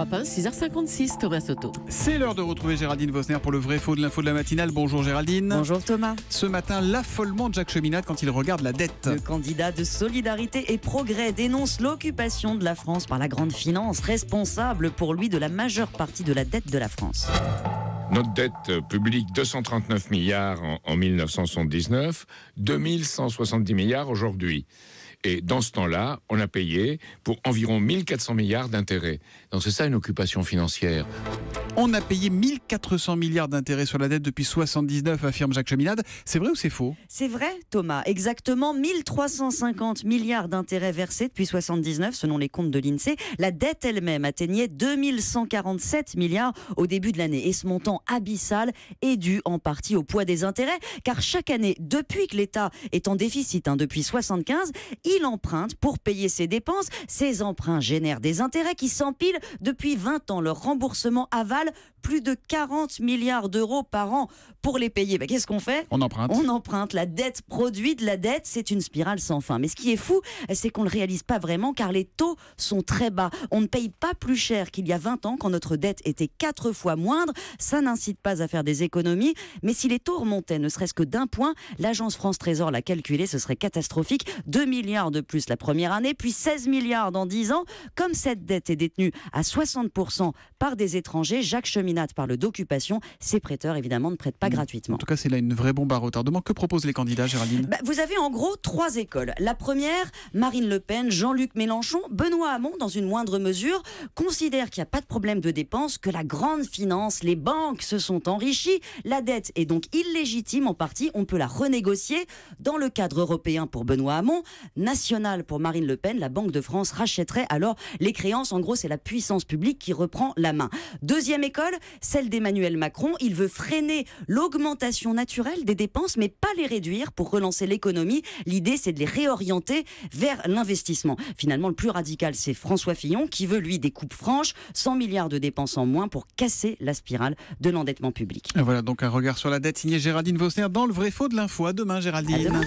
Europe 1, 6h56, Thomas Soto. C'est l'heure de retrouver Géraldine Vosner pour le vrai faux de l'info de la matinale. Bonjour Géraldine. Bonjour Thomas. Ce matin, l'affolement de Jacques Cheminade quand il regarde la dette. Le candidat de Solidarité et Progrès dénonce l'occupation de la France par la grande finance, responsable pour lui de la majeure partie de la dette de la France. Notre dette publique, 239 milliards en 1979, 2170 milliards aujourd'hui. Et dans ce temps-là, on a payé pour environ 1400 milliards d'intérêts. Donc c'est ça une occupation financière. On a payé 1400 milliards d'intérêts sur la dette depuis 1979, affirme Jacques Cheminade. C'est vrai ou c'est faux ? C'est vrai, Thomas. Exactement 1350 milliards d'intérêts versés depuis 1979, selon les comptes de l'INSEE. La dette elle-même atteignait 2147 milliards au début de l'année. Et ce montant abyssal est dû en partie au poids des intérêts, car chaque année, depuis que l'État est en déficit, depuis 1975, il emprunte pour payer ses dépenses. Ces emprunts génèrent des intérêts qui s'empilent depuis 20 ans. Leur remboursement avale plus de 40 milliards d'euros par an. Pour les payer, qu'est-ce qu'on fait ? On emprunte. On emprunte. La dette produit de la dette. C'est une spirale sans fin. Mais ce qui est fou, c'est qu'on ne le réalise pas vraiment, car les taux sont très bas. On ne paye pas plus cher qu'il y a 20 ans, quand notre dette était 4 fois moindre. Ça n'incite pas à faire des économies. Mais si les taux remontaient ne serait-ce que d'un point, l'agence France Trésor l'a calculé, ce serait catastrophique. 2 milliards de plus la première année, puis 16 milliards dans 10 ans. Comme cette dette est détenue à 60% par des étrangers, Jacques Cheminade parle d'occupation. Ses prêteurs, évidemment, ne prêtent pas gratuitement. En tout cas, c'est là une vraie bombe à retardement. Que proposent les candidats, Géraldine ? Vous avez en gros 3 écoles. La première, Marine Le Pen, Jean-Luc Mélenchon, Benoît Hamon, dans une moindre mesure, considère qu'il n'y a pas de problème de dépenses, que la grande finance, les banques se sont enrichies. La dette est donc illégitime en partie. On peut la renégocier. Dans le cadre européen pour Benoît Hamon, national pour Marine Le Pen, la Banque de France rachèterait alors les créances. En gros, c'est la puissance publique qui reprend la main. Deuxième école, celle d'Emmanuel Macron. Il veut freiner l'augmentation naturelle des dépenses, mais pas les réduire pour relancer l'économie. L'idée, c'est de les réorienter vers l'investissement. Finalement, le plus radical, c'est François Fillon, qui veut, lui, des coupes franches, 100 milliards de dépenses en moins pour casser la spirale de l'endettement public. Et voilà donc un regard sur la dette signé Géraldine Vosner dans le vrai faux de l'info. À demain, Géraldine. À demain.